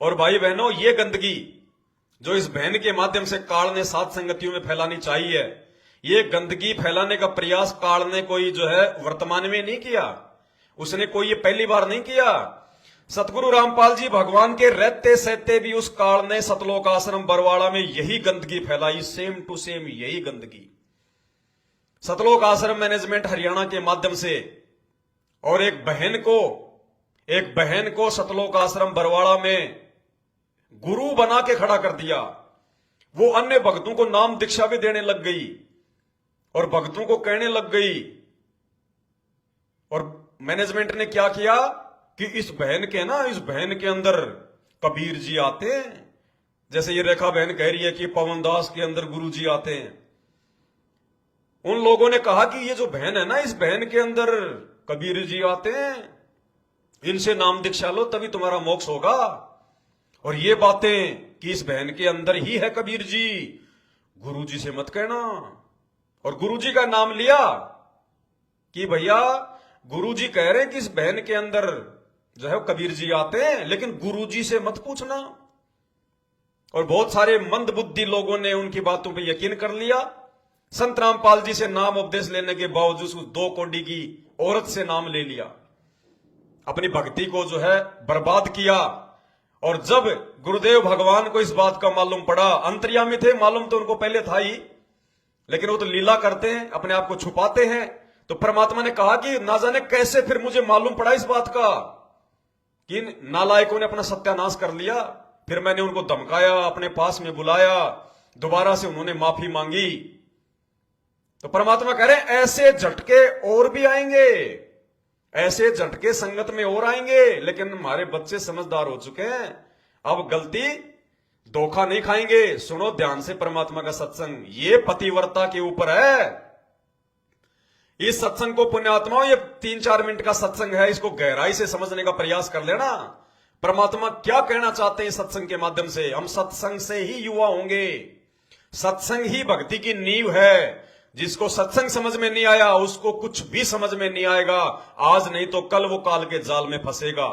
और भाई बहनों, ये गंदगी जो इस बहन के माध्यम से काल ने सात संगतियों में फैलानी चाहिए, ये गंदगी फैलाने का प्रयास काल ने कोई जो है वर्तमान में नहीं किया, उसने कोई ये पहली बार नहीं किया। सतगुरु रामपाल जी भगवान के रहते सहते भी उस काल ने सतलोक आश्रम बरवाड़ा में यही गंदगी फैलाई, सेम टू सेम यही गंदगी। सतलोक आश्रम मैनेजमेंट हरियाणा के माध्यम से और एक बहन को सतलोक आश्रम बरवाड़ा में गुरु बना के खड़ा कर दिया। वो अन्य भक्तों को नाम दीक्षा भी देने लग गई और भक्तों को कहने लग गई। और मैनेजमेंट ने क्या किया कि इस बहन के अंदर कबीर जी आते हैं, जैसे ये रेखा बहन कह रही है कि पवन दास के अंदर गुरु जी आते हैं। उन लोगों ने कहा कि ये जो बहन है ना, इस बहन के अंदर कबीर जी आते हैं, इनसे नाम दीक्षा लो तभी तुम्हारा मोक्ष होगा। और ये बातें कि इस बहन के अंदर ही है कबीर जी, गुरु जी से मत कहना। और गुरु जी का नाम लिया कि भैया गुरु जी कह रहे हैं कि इस बहन के अंदर जो है कबीर जी आते हैं, लेकिन गुरु जी से मत पूछना। और बहुत सारे मंद बुद्धि लोगों ने उनकी बातों पे यकीन कर लिया। संत रामपाल जी से नाम उपदेश लेने के बावजूद उस 2 कौड़ी की औरत से नाम ले लिया, अपनी भक्ति को जो है बर्बाद किया। और जब गुरुदेव भगवान को इस बात का मालूम पड़ा, अंतर्यामी थे, मालूम तो उनको पहले था ही, लेकिन वो तो लीला करते हैं, अपने आप को छुपाते हैं। तो परमात्मा ने कहा कि ना जाने कैसे फिर मुझे मालूम पड़ा इस बात का कि नालायकों ने अपना सत्यानाश कर लिया। फिर मैंने उनको धमकाया, अपने पास में बुलाया, दोबारा से उन्होंने माफी मांगी। तो परमात्मा कह रहे हैं ऐसे झटके और भी आएंगे, ऐसे झटके संगत में और आएंगे, लेकिन हमारे बच्चे समझदार हो चुके हैं, अब गलती धोखा नहीं खाएंगे। सुनो ध्यान से परमात्मा का सत्संग, ये पतिव्रता के ऊपर है। इस सत्संग को पुण्यात्माओं, ये 3-4 मिनट का सत्संग है, इसको गहराई से समझने का प्रयास कर लेना। परमात्मा क्या कहना चाहते हैं सत्संग के माध्यम से। हम सत्संग से ही युवा होंगे, सत्संग ही भक्ति की नींव है। जिसको सत्संग समझ में नहीं आया उसको कुछ भी समझ में नहीं आएगा, आज नहीं तो कल वो काल के जाल में फंसेगा।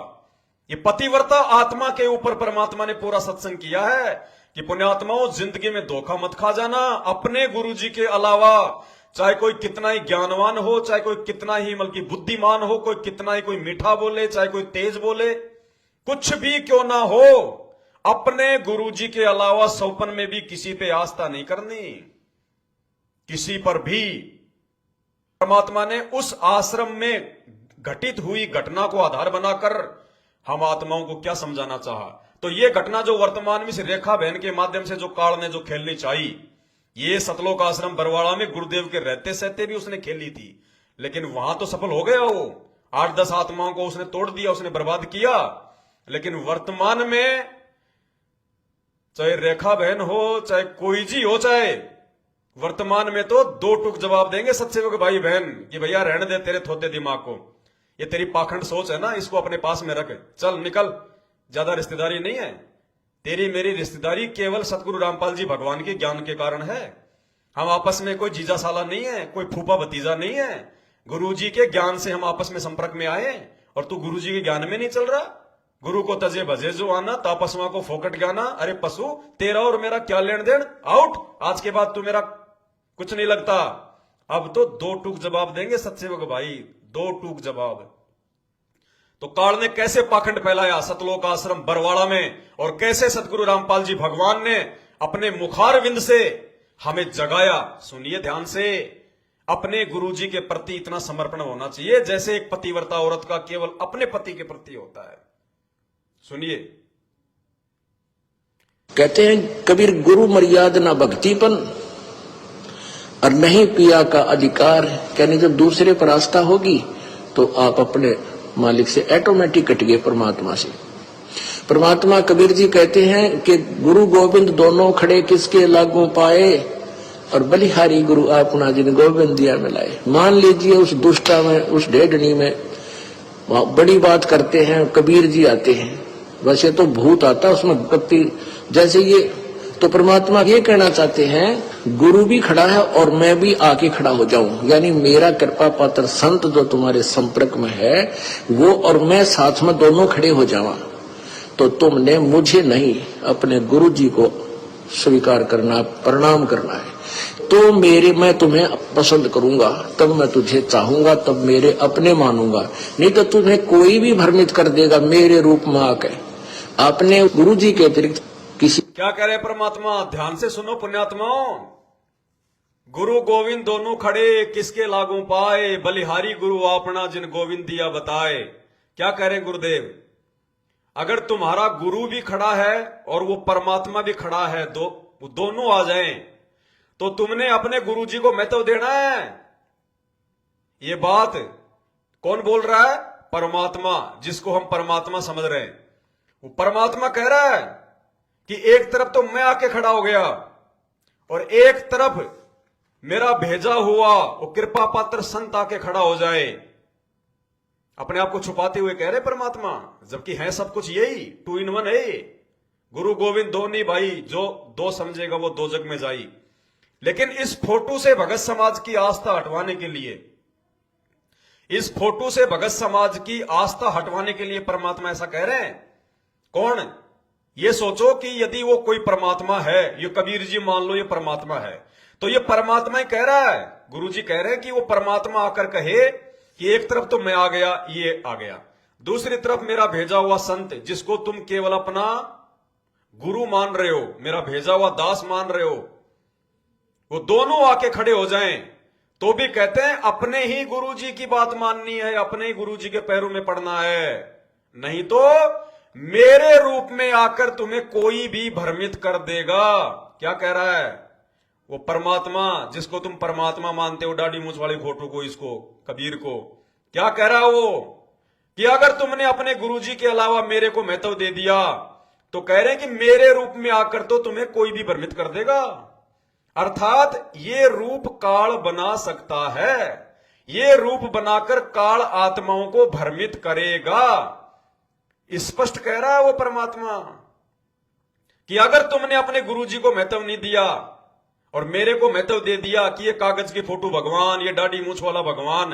ये पतिव्रता आत्मा के ऊपर परमात्मा ने पूरा सत्संग किया है कि पुण्यात्माओं, जिंदगी में धोखा मत खा जाना। अपने गुरु जी के अलावा चाहे कोई कितना ही ज्ञानवान हो, चाहे कोई कितना ही बल्कि बुद्धिमान हो, कोई कितना ही कोई मीठा बोले, चाहे कोई तेज बोले, कुछ भी क्यों ना हो, अपने गुरु जी के अलावा सौपन में भी किसी पे आस्था नहीं करनी, किसी पर भी। परमात्मा ने उस आश्रम में घटित हुई घटना को आधार बनाकर हम आत्माओं को क्या समझाना चाहा। तो ये घटना जो वर्तमान में इस रेखा बहन के माध्यम से जो काल ने जो खेलनी चाहिए, ये सतलोक आश्रम बरवाड़ा में गुरुदेव के रहते सहते भी उसने खेली थी, लेकिन वहां तो सफल हो गया वो। 8-10 आत्माओं को उसने तोड़ दिया, उसने बर्बाद किया। लेकिन वर्तमान में चाहे रेखा बहन हो, चाहे कोई जी हो, चाहे वर्तमान में तो 2 टूक जवाब देंगे सत्सेवक भाई बहन कि भैया रहने दे तेरे थोते दिमाग को, ये तेरी पाखंड सोच है ना, इसको अपने पास में रख, चल निकल, ज्यादा रिश्तेदारी नहीं है। तेरी मेरी रिश्तेदारी केवल सतगुरु रामपाल जी भगवान के ज्ञान के कारण है। हम आपस में कोई जीजा साला नहीं है, कोई फूफा भतीजा नहीं है। गुरु जी के ज्ञान से हम आपस में संपर्क में आए, और तू गुरु जी के ज्ञान में नहीं चल रहा। गुरु को तजे भजे जो आना, तापसवा को फोकट गाना। अरे पशु, तेरा और मेरा क्या लेन देन, आउट, आज के बाद तू मेरा कुछ नहीं लगता। अब तो 2 टूक जवाब देंगे सत्सेवक भाई, 2 टूक जवाब। तो काल ने कैसे पाखंड फैलाया सतलोक आश्रम बरवाड़ा में, और कैसे सतगुरु रामपाल जी भगवान ने अपने मुखारविंद से हमें जगाया। सुनिए ध्यान से, अपने गुरु जी के प्रति इतना समर्पण होना चाहिए जैसे एक पतिव्रता औरत का केवल अपने पति के प्रति होता है। सुनिए, कहते हैं कबीर, गुरु मर्यादा ना भक्तिपन और नहीं पिया का अधिकार। कहने जब दूसरे पर आस्था होगी तो आप अपने मालिक से ऑटोमेटिक कट गए, परमात्मा से। परमात्मा कबीर जी कहते हैं कि गुरु गोविंद दोनों खड़े किसके लागू पाए, और बलिहारी गुरु आपना जिन गोविंद दिया मिलाए। मान लीजिए उस दुष्टा में, उस ढेडनी में बड़ी बात करते हैं, कबीर जी आते हैं, वैसे तो भूत आता उसमें भक्ति जैसे ये। तो परमात्मा ये कहना चाहते हैं गुरु भी खड़ा है और मैं भी आके खड़ा हो जाऊं, यानी मेरा कृपा पात्र संत जो तुम्हारे संपर्क में है वो और मैं साथ में दोनों खड़े हो जावा। तो तुमने मुझे नहीं अपने गुरु जी को स्वीकार करना, प्रणाम करना है। तो मैं तुम्हें पसंद करूंगा, तब मैं तुझे चाहूंगा, तब मेरे अपने मानूंगा, नहीं तो तुम्हें कोई भी भ्रमित कर देगा मेरे रूप में आके। आपने गुरु जी के अतिरिक्त किसी क्या कह रहे परमात्मा? ध्यान से सुनो पुण्यात्माओं। गुरु गोविंद दोनों खड़े, किसके लागू पाए, बलिहारी गुरु अपना जिन गोविंद दिया बताए। क्या कह रहे गुरुदेव? अगर तुम्हारा गुरु भी खड़ा है और वो परमात्मा भी खड़ा है, दोनों आ जाएं, तो तुमने अपने गुरु जी को महत्व देना है। ये बात कौन बोल रहा है? परमात्मा, जिसको हम परमात्मा समझ रहे हैं। वो परमात्मा कह रहा है कि एक तरफ तो मैं आके खड़ा हो गया और एक तरफ मेरा भेजा हुआ वो कृपा पात्र संत आके खड़ा हो जाए। अपने आप को छुपाते हुए कह रहे परमात्मा, जबकि है सब कुछ यही, 2 in 1 है। गुरु गोविंद दो नहीं भाई, जो दो समझेगा वो दो जग में जाई। लेकिन इस फोटो से भगत समाज की आस्था हटवाने के लिए, इस फोटो से भगत समाज की आस्था हटवाने के लिए परमात्मा ऐसा कह रहे हैं। कौन? ये सोचो कि यदि वो कोई परमात्मा है, ये कबीर जी मान लो ये परमात्मा है, तो ये परमात्मा ही कह रहा है। गुरु जी कह रहे हैं कि वो परमात्मा आकर कहे कि एक तरफ तो मैं आ गया, ये आ गया, दूसरी तरफ मेरा भेजा हुआ संत, जिसको तुम केवल अपना गुरु मान रहे हो, मेरा भेजा हुआ दास मान रहे हो, वो दोनों आके खड़े हो जाएं, तो भी कहते हैं अपने ही गुरु जी की बात माननी है, अपने ही गुरु जी के पैरों में पड़ना है, नहीं तो मेरे रूप में आकर तुम्हें कोई भी भ्रमित कर देगा। क्या कह रहा है वो परमात्मा, जिसको तुम परमात्मा मानते हो, दाढ़ी मूंछ वाली फोटो को, इसको कबीर को? क्या कह रहा है वो कि अगर तुमने अपने गुरुजी के अलावा मेरे को महत्व दे दिया, तो कह रहे हैं कि मेरे रूप में आकर तो तुम्हें कोई भी भ्रमित कर देगा। अर्थात ये रूप काल बना सकता है, ये रूप बनाकर काल आत्माओं को भ्रमित करेगा। स्पष्ट कह रहा है वो परमात्मा कि अगर तुमने अपने गुरुजी को महत्व नहीं दिया और मेरे को महत्व दे दिया कि ये कागज की फोटो भगवान, ये दाढ़ी मूंछ वाला भगवान,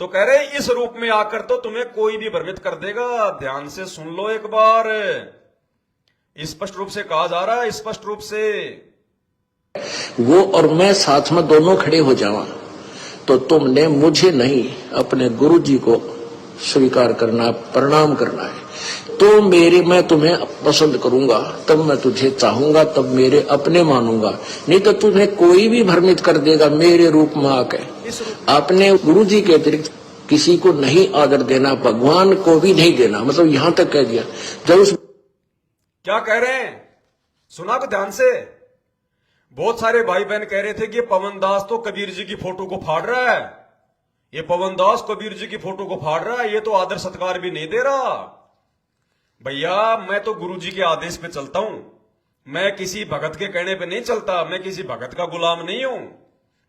तो कह रहे इस रूप में आकर तो तुम्हें कोई भी भ्रमित कर देगा। ध्यान से सुन लो एक बार, स्पष्ट रूप से कहा जा रहा है, स्पष्ट रूप से। वो और मैं साथ में दोनों खड़े हो जावा, तो तुमने मुझे नहीं अपने गुरु जी को स्वीकार करना, प्रणाम करना है। तो मैं तुम्हें पसंद करूंगा, तब मैं तुझे चाहूंगा, तब मेरे अपने मानूंगा, नहीं तो तुम्हें कोई भी भ्रमित कर देगा मेरे रूप में आके। आपने गुरु जी के अतिरिक्त किसी को नहीं आदर देना, भगवान को भी नहीं देना, मतलब यहां तक कह दिया। जब उस क्या कह रहे हैं सुना को ध्यान से। बहुत सारे भाई बहन कह रहे थे कि पवन दास तो कबीर जी की फोटो को फाड़ रहा है, ये पवन दास कबीर जी की फोटो को फाड़ रहा है, ये तो आदर सत्कार भी नहीं दे रहा। भैया मैं तो गुरु जी के आदेश पे चलता हूं, मैं किसी भगत के कहने पे नहीं चलता, मैं किसी भगत का गुलाम नहीं हूं।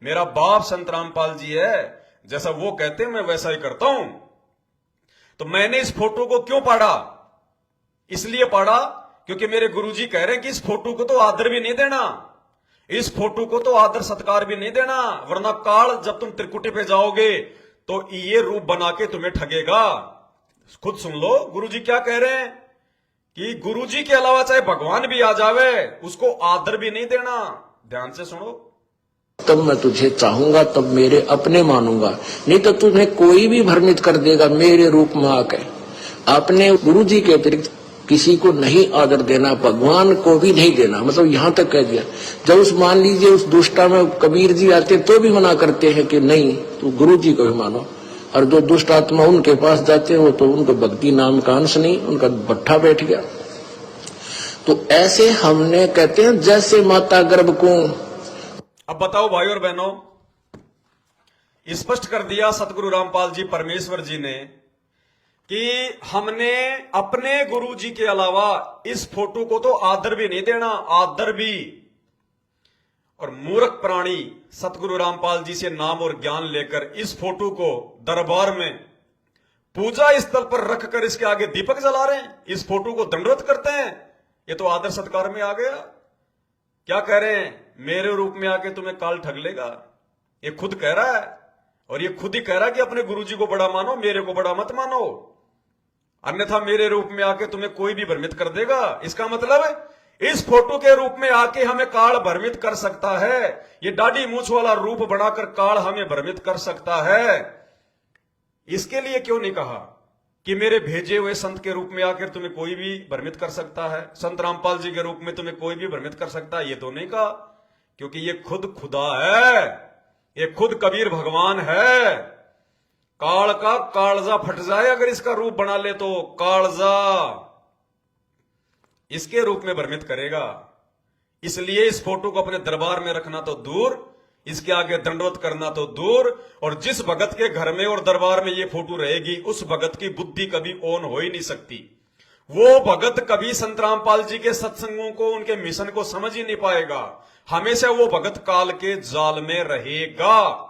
मेरा बाप संत रामपाल जी है, जैसा वो कहते हैं मैं वैसा ही करता हूं। तो मैंने इस फोटो को क्यों पाड़ा? इसलिए पाड़ा क्योंकि मेरे गुरुजी कह रहे हैं कि इस फोटो को तो आदर भी नहीं देना, इस फोटो को तो आदर सत्कार भी नहीं देना, वरना काल जब तुम त्रिकुटी पे जाओगे तो ये रूप बना के तुम्हें ठगेगा। खुद सुन लो गुरुजी क्या कह रहे हैं कि गुरुजी के अलावा चाहे भगवान भी आ जावे, उसको आदर भी नहीं देना। ध्यान से सुनो। तब मैं तुझे चाहूंगा, तब मेरे अपने मानूंगा, नहीं तो तुम्हें कोई भी भ्रमित कर देगा मेरे रूप में आके। आपने गुरु जी के अतिरिक्त किसी को नहीं आदर देना, भगवान को भी नहीं देना, मतलब यहां तक कह दिया। जब उस मान लीजिए उस दुष्टा में कबीर जी आते तो भी मना करते हैं कि नहीं तो गुरु जी को भी मानो, और जो दुष्ट आत्मा उनके पास जाते हैं वो तो उनको भक्ति नाम का अंश नहीं, उनका भट्ठा बैठ गया। तो ऐसे हमने कहते हैं जैसे माता गर्भ को। अब बताओ भाई और बहनों, स्पष्ट कर दिया सतगुरु रामपाल जी परमेश्वर जी ने कि हमने अपने गुरु जी के अलावा इस फोटो को तो आदर भी नहीं देना, आदर भी। और मूर्ख प्राणी सतगुरु रामपाल जी से नाम और ज्ञान लेकर इस फोटो को दरबार में पूजा स्थल पर रखकर इसके आगे दीपक जला रहे हैं, इस फोटो को दंडवत करते हैं। ये तो आदर सत्कार में आ गया। क्या कह रहे हैं? मेरे रूप में आके तुम्हें काल ठग लेगा, ये खुद कह रहा है। और ये खुद ही कह रहा है कि अपने गुरुजी को बड़ा मानो, मेरे को बड़ा मत मानो। अन्यथा मेरे रूप में आके तुम्हें कोई भी भ्रमित कर देगा। इसका मतलब इस फोटो के रूप में आके हमें काल भ्रमित कर सकता है। ये दाढ़ी मूछ वाला रूप बनाकर काल हमें भ्रमित कर सकता है। इसके लिए क्यों नहीं कहा कि मेरे भेजे हुए संत के रूप में आकर तुम्हें कोई भी भ्रमित कर सकता है, संत रामपाल जी के रूप में तुम्हें कोई भी भ्रमित कर सकता है? ये तो नहीं कहा, क्योंकि ये खुद खुदा है, ये खुद कबीर भगवान है। काल का कालजा फट जाए अगर इसका रूप बना ले तो कालजा इसके रूप में भ्रमित करेगा। इसलिए इस फोटो को अपने दरबार में रखना तो दूर, इसके आगे दंडवत करना तो दूर। और जिस भगत के घर में और दरबार में ये फोटो रहेगी उस भगत की बुद्धि कभी ऑन हो ही नहीं सकती। वो भगत कभी संत रामपाल जी के सत्संगों को, उनके मिशन को समझ ही नहीं पाएगा। हमेशा वो भगत काल के जाल में रहेगा।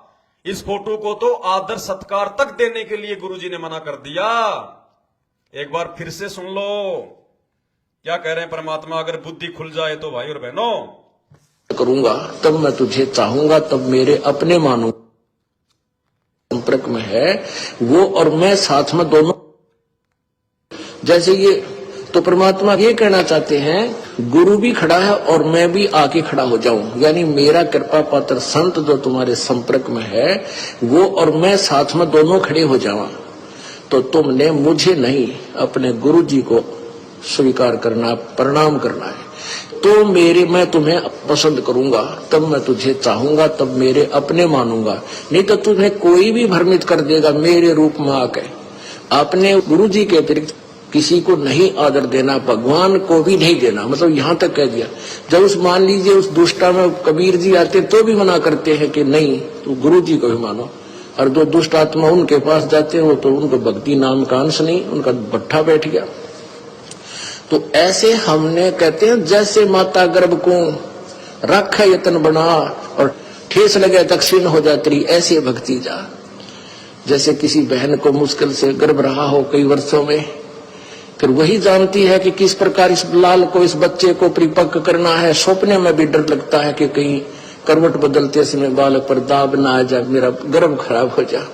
इस फोटो को तो आदर सत्कार तक देने के लिए गुरुजी ने मना कर दिया। एक बार फिर से सुन लो क्या कह रहे हैं परमात्मा। अगर बुद्धि खुल जाए तो भाई और बहनों, करूंगा तब मैं तुझे चाहूंगा, तब मेरे अपने मानू संपर्क में है वो और मैं साथ में दोनों। जैसे ये तो परमात्मा ये कहना चाहते हैं, गुरु भी खड़ा है और मैं भी आके खड़ा हो जाऊं, यानी मेरा कृपा पात्र संत जो तुम्हारे संपर्क में है वो और मैं साथ में दोनों खड़े हो जावा। तो तुमने मुझे नहीं अपने गुरु जी को स्वीकार करना, प्रणाम करना है। तो मैं तुम्हें पसंद करूंगा, तब मैं तुझे चाहूंगा, तब मेरे अपने मानूंगा। नहीं तो तुम्हें कोई भी भ्रमित कर देगा मेरे रूप में आके। आपने गुरु जी के अतिरिक्त किसी को नहीं आदर देना, भगवान को भी नहीं देना। मतलब यहां तक कह दिया। जब उस मान लीजिए उस दुष्टा में कबीर जी आते तो भी मना करते हैं कि नहीं तो गुरु जी को भी मानो। और जो दुष्ट आत्मा उनके पास जाते हो तो उनको भक्ति नाम का अंश नहीं, उनका भट्ठा बैठ गया। तो ऐसे हमने कहते हैं जैसे माता गर्भ को रख यतन बना और ठेस लगे तकसीन हो जाती रही, ऐसे भक्ति जा। जैसे किसी बहन को मुश्किल से गर्भ रहा हो कई वर्षों में, फिर वही जानती है कि किस प्रकार इस लाल को, इस बच्चे को परिपक्व करना है। सपने में भी डर लगता है कि कहीं करवट बदलते समय बालक पर दाब ना आ जाए, मेरा गर्भ खराब हो जाए।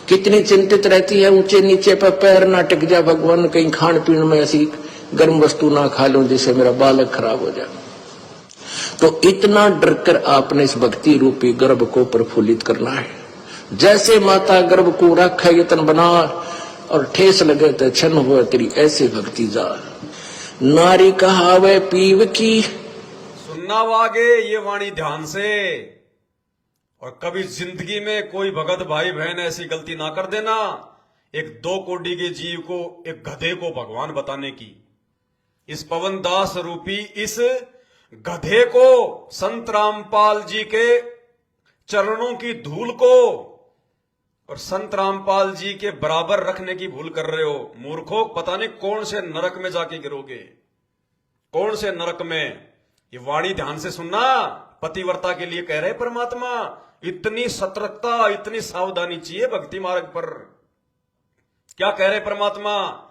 कितनी चिंतित रहती है, ऊंचे नीचे पर पैर ना टिक जाए, भगवान कहीं खान पीन में ऐसी गर्म वस्तु ना खा लूं जिससे मेरा बालक खराब हो जाए। तो इतना डरकर आपने इस भक्ति रूपी गर्भ को प्रफुल्लित करना है। जैसे माता गर्भ को रख यतन बना और ठेस लगे तो क्षण हुआ तेरी, ऐसे भक्ति जा। नारी कहावे पीव की, सुनना वागे ये वाणी ध्यान से। और कभी जिंदगी में कोई भगत भाई बहन ऐसी गलती ना कर देना, एक 2 कोड़ी के जीव को, एक गधे को भगवान बताने की। इस पवन दास रूपी इस गधे को, संत रामपाल जी के चरणों की धूल को और संत रामपाल जी के बराबर रखने की भूल कर रहे हो। मूर्खों, पता नहीं कौन से नरक में जाके गिरोगे, कौन से नरक में। ये वाणी ध्यान से सुनना, पतिव्रता के लिए कह रहे परमात्मा। इतनी सतर्कता, इतनी सावधानी चाहिए भक्ति मार्ग पर। क्या कह रहे परमात्मा?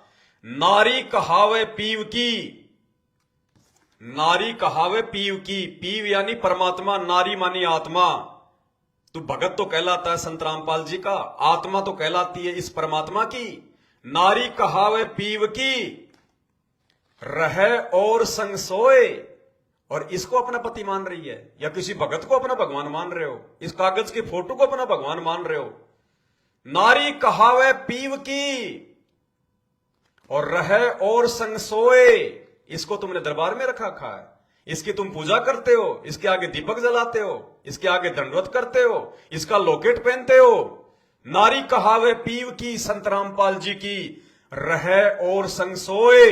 नारी कहावे पीव की, नारी कहावे पीव की। पीव यानी परमात्मा, नारी मानी आत्मा। तू भगत तो कहलाता है संत रामपाल जी का, आत्मा तो कहलाती है इस परमात्मा की। नारी कहावे पीव की, रहे और संग सोए। और इसको अपना पति मान रही है, या किसी भगत को अपना भगवान मान रहे हो, इस कागज की फोटो को अपना भगवान मान रहे हो। नारी कहावे पीव की और रहे और संग सोए। इसको तुमने दरबार में रखा खा है, इसकी तुम पूजा करते हो, इसके आगे दीपक जलाते हो, इसके आगे दंडवत करते हो, इसका लॉकेट पहनते हो। नारी कहावे पीव की, संत रामपाल जी की, रहे और संग सोए।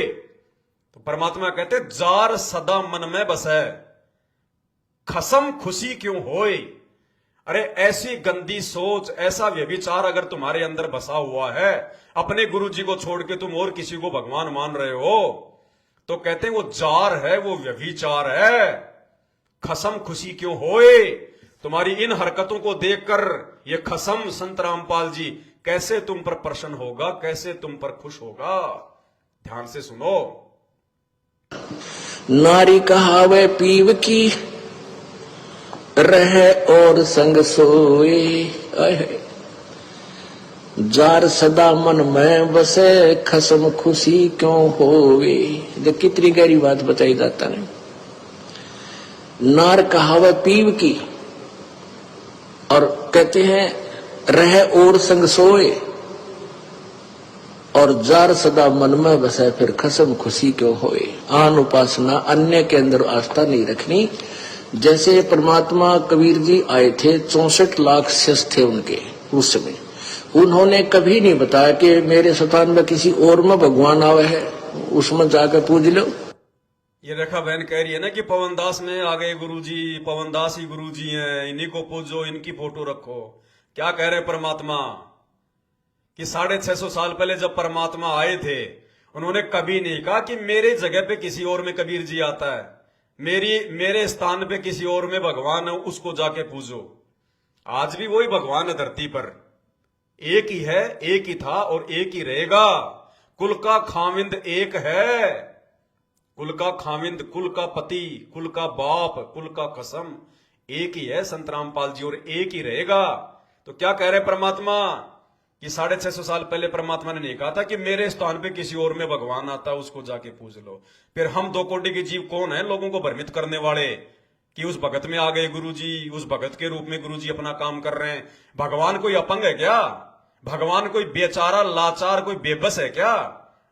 तो परमात्मा कहते जार सदा मन में बसे, खसम खुशी क्यों होए। अरे ऐसी गंदी सोच, ऐसा व्यभिचार अगर तुम्हारे अंदर बसा हुआ है, अपने गुरु जी को छोड़ के तुम और किसी को भगवान मान रहे हो, तो कहते हैं वो जार है, वो व्यभिचार है। खसम खुशी क्यों होए। तुम्हारी इन हरकतों को देखकर ये खसम संत रामपाल जी कैसे तुम पर प्रसन्न होगा, कैसे तुम पर खुश होगा। ध्यान से सुनो। नारी कहावे पीव की, रहे और संग सोए। जार सदा मन में बसे खसम खुशी क्यों होवे। देख कितनी गहरी बात बताई दाता ने। नार कहावत पीव की, और कहते हैं रह और संग सोए, और जार सदा मन में बसे फिर खसम खुशी क्यों होए। आन उपासना, अन्य के अंदर आस्था नहीं रखनी। जैसे परमात्मा कबीर जी आए थे, 64 लाख शिष्य थे उनके उस समय। उन्होंने कभी नहीं बताया कि मेरे स्थान में किसी और में भगवान आवे है, उसमें जाकर पूज लो। ये रेखा बहन कह रही है ना कि पवनदास में आ गए गुरुजी, पवनदास ही गुरुजी हैं, इन्हीं को पूजो, इनकी फोटो रखो। क्या कह रहे परमात्मा कि 650 साल पहले जब परमात्मा आए थे, उन्होंने कभी नहीं कहा कि मेरे जगह पे किसी और में कबीर जी आता है, मेरे स्थान पे किसी और में भगवान है, उसको जाके पूजो। आज भी वही भगवान है धरती पर, एक ही है, एक ही था और एक ही रहेगा। कुल का खाविंद एक है, कुल का खाविंद, कुल का पति, कुल का बाप, कुल का कसम एक ही है संत रामपाल जी, और एक ही रहेगा। तो क्या कह रहे परमात्मा कि 650 साल पहले परमात्मा ने नहीं कहा था कि मेरे स्थान पे किसी और में भगवान आता है, उसको जाके पूज लो। फिर हम 2 कोटि के जीव कौन है लोगों को भ्रमित करने वाले कि उस भगत में आ गए गुरुजी, उस भगत के रूप में गुरुजी अपना काम कर रहे हैं। भगवान कोई अपंग है क्या? भगवान कोई बेचारा लाचार कोई बेबस है क्या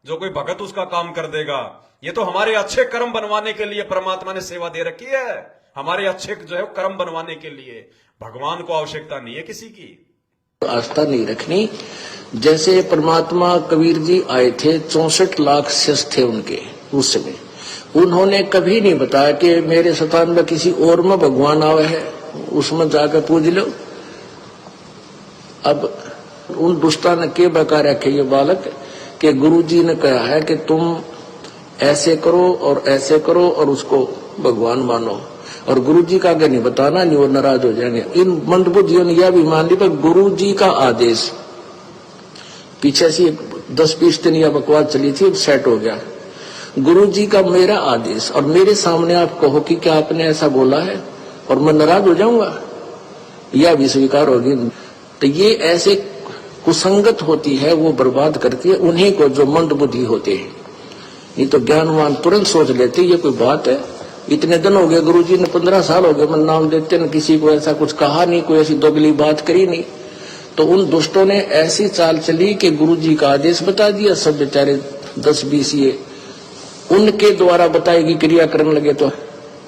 जो कोई भगत उसका काम कर देगा? ये तो हमारे अच्छे कर्म बनवाने के लिए परमात्मा ने सेवा दे रखी है, हमारे अच्छे जो है कर्म बनवाने के लिए। भगवान को आवश्यकता नहीं है किसी की। आस्था नहीं रखनी। जैसे परमात्मा कबीर जी आए थे, 64 लाख शिष्य थे उनके उस समय। उन्होंने कभी नहीं बताया कि मेरे स्थान में किसी और में भगवान आवे है, उसमें जाकर पूज लो। अब उन दुष्टा ने के बका रखे ये बालक कि गुरुजी ने कहा है कि तुम ऐसे करो और ऐसे करो और उसको भगवान मानो, और गुरुजी का आगे नहीं बताना, नहीं वो नाराज हो जाएंगे। इन मंदबुद्धियों ने यह भी मान ली पर गुरुजी का आदेश, पीछे से 10-20 दिन यह बकवास चली थी, अब सेट हो गया। गुरुजी का मेरा आदेश और मेरे सामने आप कहो कि क्या आपने ऐसा बोला है और मैं नाराज हो जाऊंगा, यह भी स्वीकार होगी। तो ये ऐसे कुसंगत होती है, वो बर्बाद करती है उन्हीं को जो मंद बुद्धि होते हैं। नहीं तो ज्ञानवान तुरंत सोच लेते ये कोई बात है, इतने दिन हो गए गुरुजी ने, 15 साल हो गए मैं नाम देते न, किसी को ऐसा कुछ कहा नहीं, कोई ऐसी दोगली बात करी नहीं। तो उन दुष्टों ने ऐसी चाल चली कि गुरुजी का आदेश बता दिया, सब बेचारे 10-20 ये उनके द्वारा बताएगी क्रिया करने लगे, तो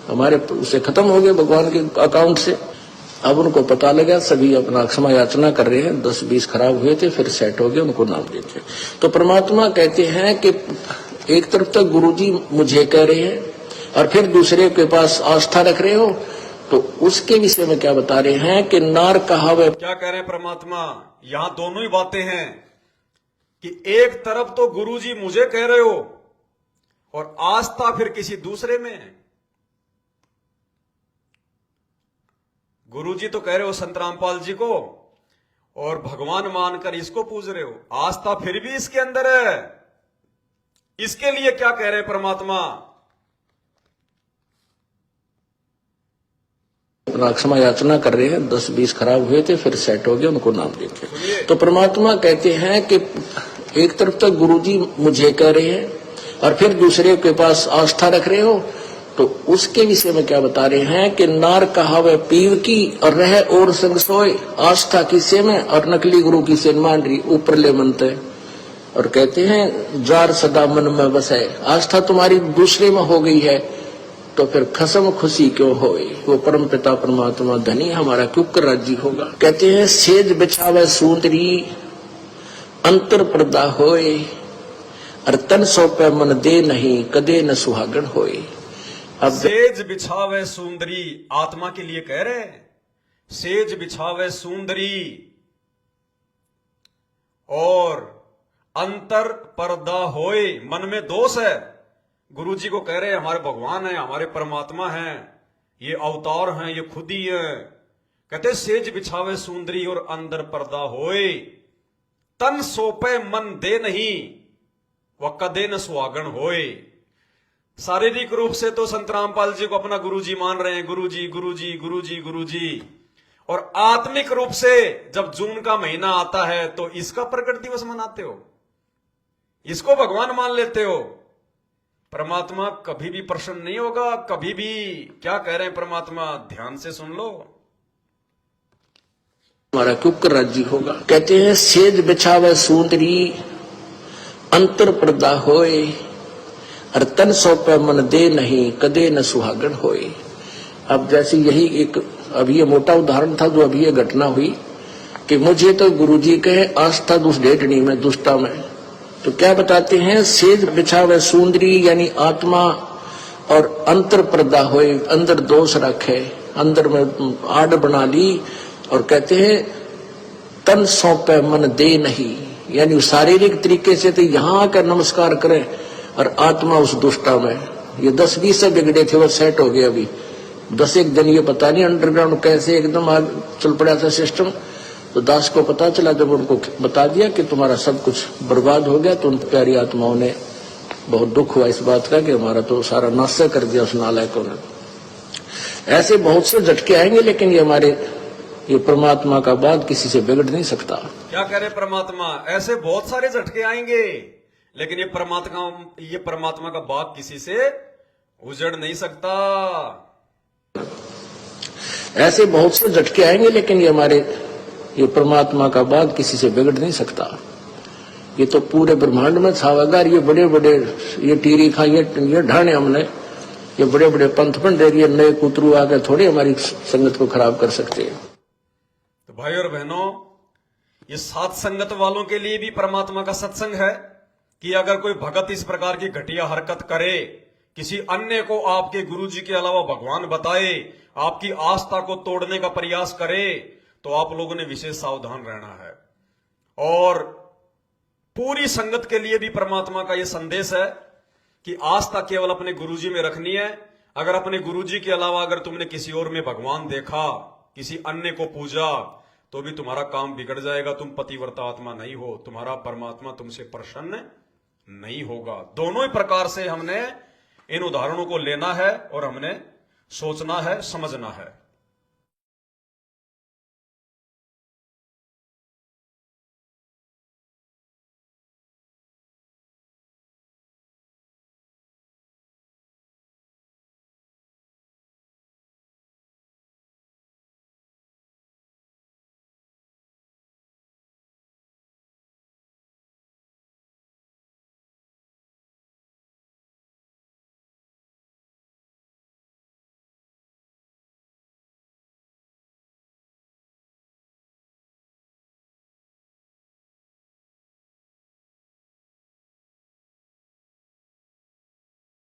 हमारे उसे खत्म हो गए भगवान के अकाउंट से। अब उनको पता लगा, सभी अपना क्षमा याचना कर रहे हैं। 10-20 खराब हुए थे, फिर सेट हो गए, उनको नाम देते। तो परमात्मा कहते हैं कि एक तरफ तक गुरुजी मुझे कह रहे हैं और फिर दूसरे के पास आस्था रख रहे हो, तो उसके विषय में क्या बता रहे हैं कि नार कहावे। क्या कह रहे हैं परमात्मा? यहां दोनों ही बातें हैं कि एक तरफ तो गुरुजी मुझे कह रहे हो और आस्था फिर किसी दूसरे में है। गुरुजी तो कह रहे हो संत रामपाल जी को और भगवान मानकर इसको पूज रहे हो, आस्था फिर भी इसके अंदर है। इसके लिए क्या कह रहे हैं परमात्मा? अपना क्षमा याचना कर रहे हैं, 10-20 खराब हुए थे, फिर सेट हो गए, उनको नाम देते। तो परमात्मा कहते हैं कि एक तरफ तक गुरुजी मुझे कह रहे हैं और फिर दूसरे के पास आस्था रख रहे हो, तो उसके विषय में क्या बता रहे हैं कि नार कहावे पीव की और रह और संग सोए। आस्था किसे में और नकली गुरु किसे मान रही, ऊपर ले मनते। और कहते हैं जार सदा मन में बसे। आस्था तुम्हारी दूसरे में हो गई है तो फिर खसम खुशी क्यों होए। वो परम पिता परमात्मा धनी हमारा क्यों कर राजी होगा। कहते हैं सेज बिछावे सुंदरी अंतर पर्दा होए, और तन सौंपे मन दे नहीं कदे न सुहागन होए। अब सेज बिछावे सुंदरी आत्मा के लिए कह रहे हैं, सेज बिछावे सुंदरी और अंतर पर्दा होए। मन में दोष है, गुरुजी को कह रहे हैं हमारे भगवान है, हमारे परमात्मा हैं, ये अवतार हैं, ये खुद ही है। कहते सेज बिछावे सुंदरी और अंदर पर्दा होए, तन सौंपे मन दे नहीं व कदे न सुहागन होए। शारीरिक रूप से तो संत रामपाल जी को अपना गुरुजी मान रहे हैं, गुरुजी गुरुजी गुरुजी गुरुजी, और आत्मिक रूप से जब जून का महीना आता है तो इसका प्रकट दिवस मनाते हो, इसको भगवान मान लेते हो। परमात्मा कभी भी प्रसन्न नहीं होगा, कभी भी। क्या कह रहे हैं परमात्मा, ध्यान से सुन लो। हमारा क्यों कर राज्य होगा। कहते हैं सेज बिछावे सुंदरी अंतर पर्दा होए, और तन सौंपे मन दे नहीं कदे न सुहागन होए। अब जैसे यही एक अभी ये मोटा उदाहरण था जो अभी ये घटना हुई कि मुझे तो गुरुजी के आस्था दुष्ट डेटनी में दुष्टा में, तो क्या बताते हैं, सेज बिछावे सुंदरी यानी आत्मा और अंतर पर्दा होए, अंदर दोष रखे, अंदर में आड़ बना ली, और कहते हैं तन सौंपे मन दे नहीं, यानी शारीरिक तरीके से तो यहां आकर नमस्कार करें और आत्मा उस दुष्टा में। ये 10-20 से बिगड़े थे, वो सेट हो गए अभी 10 दिन। ये पता नहीं अंडरग्राउंड कैसे एकदम आग चल पड़ा था सिस्टम। तो दास को पता चला, जब उनको बता दिया कि तुम्हारा सब कुछ बर्बाद हो गया, तो उन प्यारी आत्माओं ने बहुत दुख हुआ इस बात का कि हमारा तो सारा नाश कर दिया उस नालायकों ने। ऐसे बहुत से झटके आएंगे, लेकिन ये हमारे ये परमात्मा का बात किसी से बिगड़ नहीं सकता। क्या कह रहे परमात्मा, ऐसे बहुत सारे झटके आएंगे, लेकिन ये परमात्मा का बात किसी से उजड़ नहीं सकता। ऐसे बहुत से झटके आएंगे, लेकिन ये परमात्मा का बात किसी से बिगड़ नहीं सकता। ये तो पूरे ब्रह्मांड में छावेगा। ये बड़े बड़े ये टीरी खा ये ढाने हमने, ये बड़े बड़े पंथ पंडे, ये नए कुतरू आकर थोड़ी हमारी संगत को खराब कर सकते हैं। तो भाई और बहनों, ये सात संगत वालों के लिए भी परमात्मा का सत्संग है कि अगर कोई भगत इस प्रकार की घटिया हरकत करे, किसी अन्य को आपके गुरुजी के अलावा भगवान बताए, आपकी आस्था को तोड़ने का प्रयास करे, तो आप लोगों ने विशेष सावधान रहना है। और पूरी संगत के लिए भी परमात्मा का यह संदेश है कि आस्था केवल अपने गुरुजी में रखनी है। अगर अपने गुरुजी के अलावा अगर तुमने किसी और में भगवान देखा, किसी अन्य को पूजा, तो भी तुम्हारा काम बिगड़ जाएगा। तुम पतिव्रता आत्मा नहीं हो, तुम्हारा परमात्मा तुमसे प्रसन्न नहीं होगा। दोनों ही प्रकार से हमने इन उदाहरणों को लेना है और हमने सोचना है, समझना है।